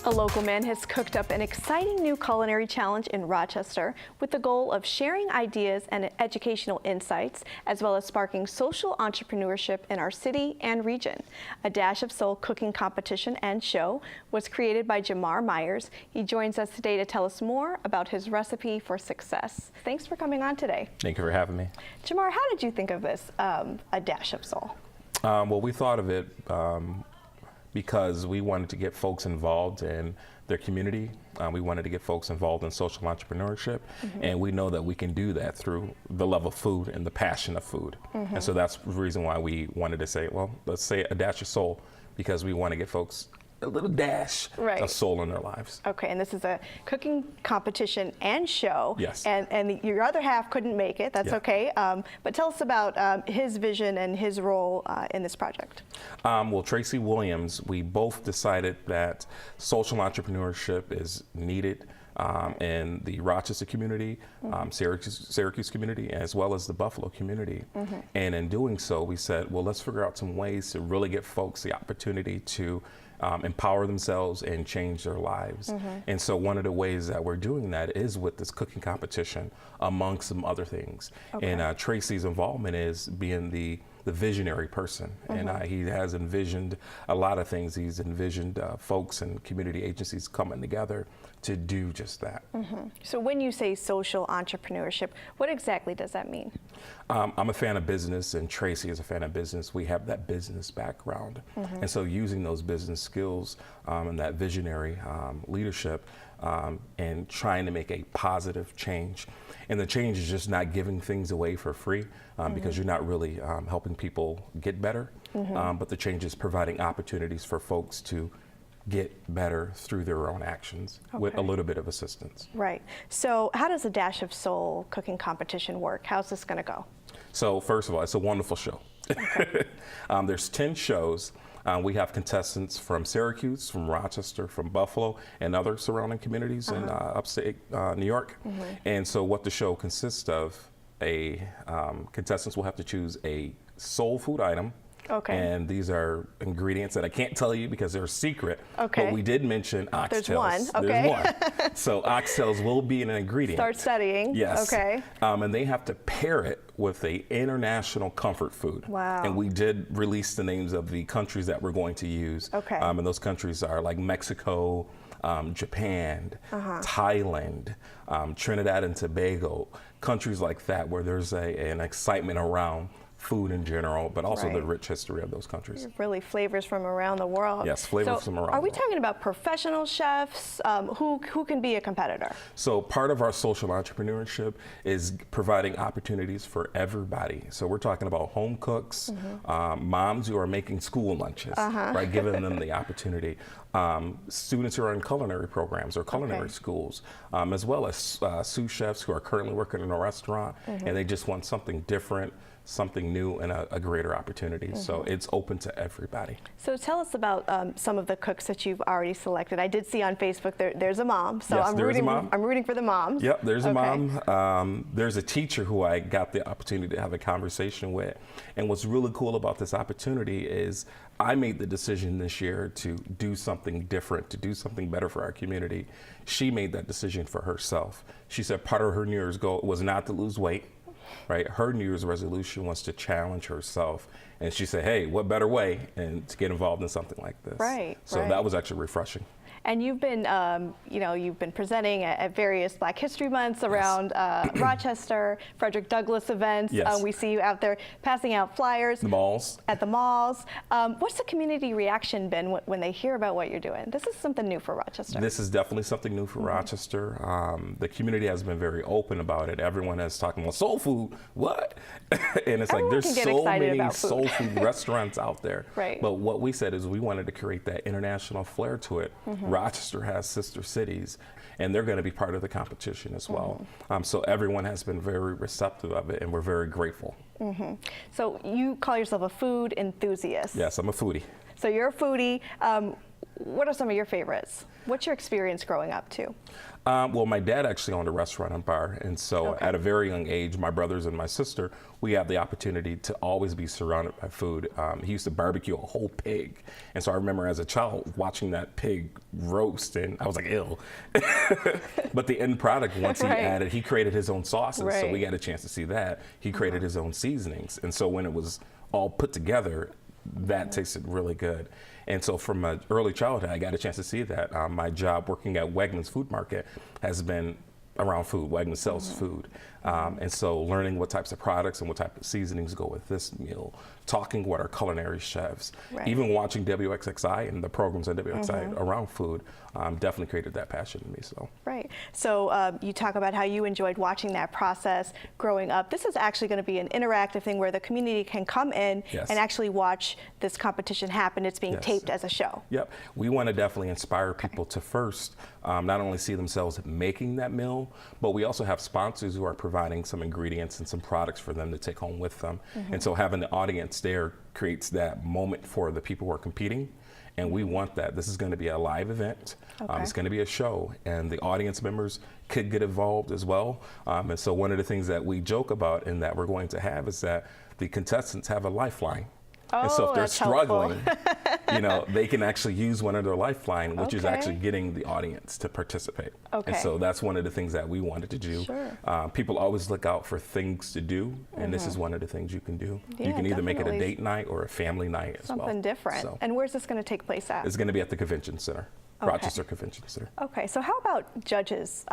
A local man has cooked up an exciting new culinary challenge in Rochester with the goal of sharing ideas and educational insights, as well as sparking social entrepreneurship in our city and region. A Dash of Soul cooking competition and show was created by Jamarr Myers. He joins us today to tell us more about his recipe for success. Thanks for coming on today. Thank you for having me. Jamarr, how did you think of this, A Dash of Soul? Well, we thought of it because we wanted to get folks involved in their community. We wanted to get folks involved in social entrepreneurship, and we know that we can do that through the love of food and the passion of food. And so that's the reason why we wanted to say, well, let's say A Dash of Soul, because we want to get folks a little dash of soul in their lives. Okay, and this is a cooking competition and show. Yes. And your other half couldn't make it. That's okay. But tell us about his vision and his role in this project. Well, Tracy Williams, we both decided that social entrepreneurship is needed in the Rochester community, Syracuse community, as well as the Buffalo community. And in doing so, we said, well, let's figure out some ways to really get folks the opportunity to empower themselves and change their lives. And so one of the ways that we're doing that is with this cooking competition, among some other things. And Tracy's involvement is being the visionary person, and he has envisioned a lot of things. He's envisioned folks and community agencies coming together to do just that. So when you say social entrepreneurship, what exactly does that mean? I'm a fan of business, and Tracy is a fan of business. We have that business background, and so using those business skills and that visionary leadership and trying to make a positive change. And the change is just not giving things away for free because you're not really helping people get better, but the change is providing opportunities for folks to get better through their own actions with a little bit of assistance. Right. So how does A Dash of Soul cooking competition work? How's this going to go? So first of all, it's a wonderful show. There's 10 shows. We have contestants from Syracuse, from Rochester, from Buffalo, and other surrounding communities in upstate New York. And so what the show consists of, contestants will have to choose a soul food item. And these are ingredients that I can't tell you because they're secret. But we did mention oxtails. There's one. There's one. So oxtails will be an ingredient. Start studying. Yes. And they have to pair it with a international comfort food. Wow. And we did release the names of the countries that we're going to use. And those countries are like Mexico, Japan, Thailand, Trinidad and Tobago, countries like that where there's an excitement around food in general, but also the rich history of those countries. Really flavors from around the world. Yes, flavors from around the world. Are we talking about professional chefs? Who can be a competitor? So part of our social entrepreneurship is providing opportunities for everybody. So we're talking about home cooks, moms who are making school lunches, right, giving them the opportunity. Students who are in culinary programs or culinary schools, as well as sous chefs who are currently working in a restaurant and they just want something different, something new, and a greater opportunity. So it's open to everybody. So tell us about some of the cooks that you've already selected. I did see on Facebook there's a mom, so I'm rooting for the moms. Yep, there's a mom. There's a teacher who I got the opportunity to have a conversation with. And what's really cool about this opportunity is I made the decision this year to do something different, to do something better for our community. She made that decision for herself. She said part of her New Year's goal was not to lose weight. Right, her New Year's resolution was to challenge herself, and she said, "Hey, what better way and to get involved in something like this?" So that was actually refreshing. And you've been, you've been presenting at various Black History Months around Rochester, Frederick Douglass events. We see you out there passing out flyers. The malls. At the malls. What's the community reaction been when they hear about what you're doing? This is something new for Rochester. This is definitely something new for Rochester. The community has been very open about it. Everyone is talking about soul food. What? And it's like there's so many soul food restaurants out there. But what we said is we wanted to create that international flair to it. Rochester has sister cities, and they're going to be part of the competition as well. So everyone has been very receptive of it, and we're very grateful. So you call yourself a food enthusiast. Yes, I'm a foodie. So you're a foodie. what are some of your favorites? What's your experience growing up too? Well, my dad actually owned a restaurant and bar, and so at a very young age, my brothers and my sister, we had the opportunity to always be surrounded by food. He used to barbecue a whole pig, and so I remember as a child watching that pig roast, and I was like, ew. But the end product, once he created his own sauces, so we got a chance to see that. He created his own seasonings, and so when it was all put together, that tasted really good. And so from my early childhood, I got a chance to see that. My job working at Wegmans Food Market has been around food. Wegmans sells food. And so learning what types of products and what type of seasonings go with this meal, talking with our culinary chefs, even watching WXXI and the programs on WXXI around food definitely created that passion in me. Right. So you talk about how you enjoyed watching that process growing up. This is actually going to be an interactive thing where the community can come in and actually watch this competition happen. It's being taped as a show. Yep. We want to definitely inspire people to first not only see themselves making that meal, but we also have sponsors who are providing some ingredients and some products for them to take home with them. And so having the audience there creates that moment for the people who are competing. And we want that. This is going to be a live event. It's going to be a show, and the audience members could get involved as well. And so one of the things that we joke about and that we're going to have is that the contestants have a lifeline. And so if they're struggling, you know, they can actually use one of their lifeline, which is actually getting the audience to participate. And so that's one of the things that we wanted to do. People always look out for things to do, and this is one of the things you can do. You can either make it a date night or a family night as well. Something different. So, and where's this going to take place at? It's going to be at the Convention Center. Rochester Convention Center. Okay, so how about judges?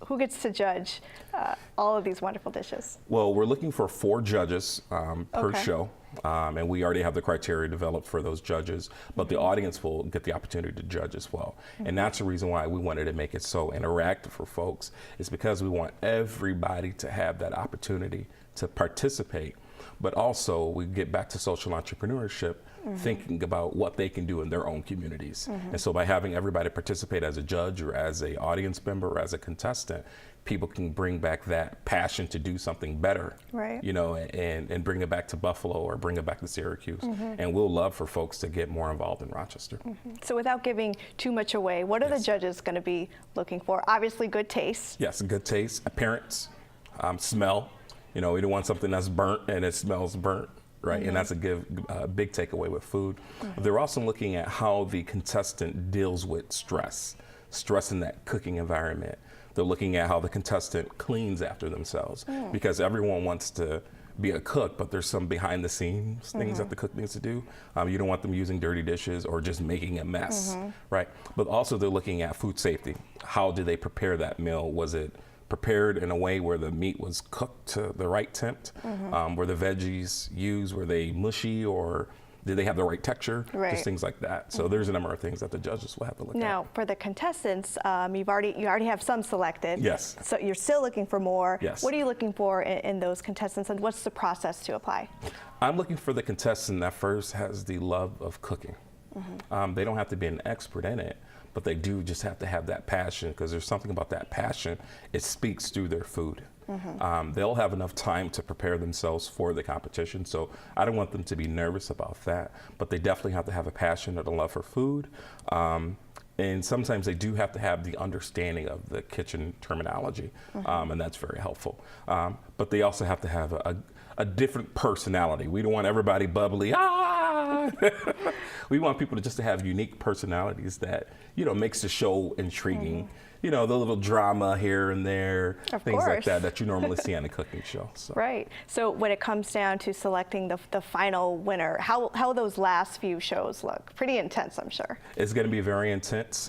Who gets to judge all of these wonderful dishes? Well, we're looking for 4 judges per show, and we already have the criteria developed for those judges, but the audience will get the opportunity to judge as well. And that's the reason why we wanted to make it so interactive for folks, is because we want everybody to have that opportunity to participate, but also we get back to social entrepreneurship, thinking about what they can do in their own communities. And so by having everybody participate as a judge or as an audience member or as a contestant, people can bring back that passion to do something better, you know, and bring it back to Buffalo or bring it back to Syracuse. And we'll love for folks to get more involved in Rochester. So without giving too much away, what are the judges going to be looking for? Obviously good taste. Yes, good taste, appearance, smell. You know, we don't want something that's burnt and it smells burnt. And that's a big takeaway with food. They're also looking at how the contestant deals with stress in that cooking environment. They're looking at how the contestant cleans after themselves, because everyone wants to be a cook, but there's some behind the scenes things that the cook needs to do. You don't want them using dirty dishes or just making a mess, right? But also they're looking at food safety. How do they prepare that meal? Was it prepared in a way where the meat was cooked to the right temp? Were the veggies used, were they mushy, or did they have the right texture? Just things like that. So there's a number of things that the judges will have to look at. Now, for the contestants, you already have some selected. Yes. So you're still looking for more. Yes. What are you looking for in those contestants, and what's the process to apply? I'm looking for the contestant that first has the love of cooking. They don't have to be an expert in it, but they do just have to have that passion, because there's something about that passion. It speaks through their food. They'll have enough time to prepare themselves for the competition, so I don't want them to be nervous about that, but they definitely have to have a passion and a love for food. And sometimes they do have to have the understanding of the kitchen terminology, and that's very helpful. But they also have to have a different personality. We don't want everybody bubbly, We want people to have unique personalities that, you know, makes the show intriguing. You know, the little drama here and there, things like that you normally see on a cooking show. So. Right. So when it comes down to selecting the final winner, how those last few shows look? Pretty intense, I'm sure. It's going to be very intense.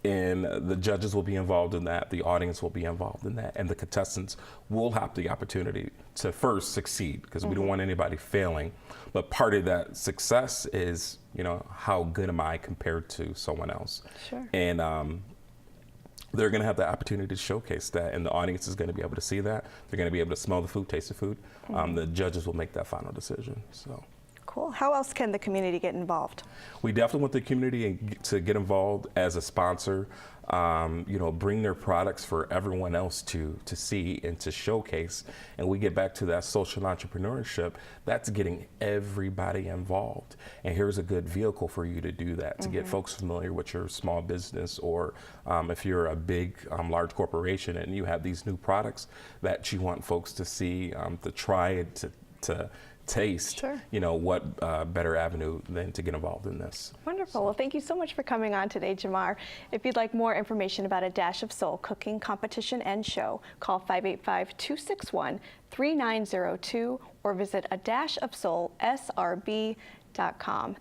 And the judges will be involved in that, the audience will be involved in that, and the contestants will have the opportunity to first succeed, because we don't want anybody failing. But part of that success is, you know, how good am I compared to someone else? And they're going to have the opportunity to showcase that, and the audience is going to be able to see that. They're going to be able to smell the food, taste the food. The judges will make that final decision. So. Cool. How else can the community get involved? We definitely want the community to get involved as a sponsor. Bring their products for everyone else to see and to showcase. And we get back to that social entrepreneurship. That's getting everybody involved. And here's a good vehicle for you to do that, to get folks familiar with your small business, or if you're a big, large corporation and you have these new products that you want folks to see, to try it, to taste. Sure. What better avenue than to get involved in this. Wonderful. Well, thank you so much for coming on today, Jamarr. If you'd like more information about A Dash of Soul cooking competition and show, call 585-261-3902 or visit adashofsoulsrb.com.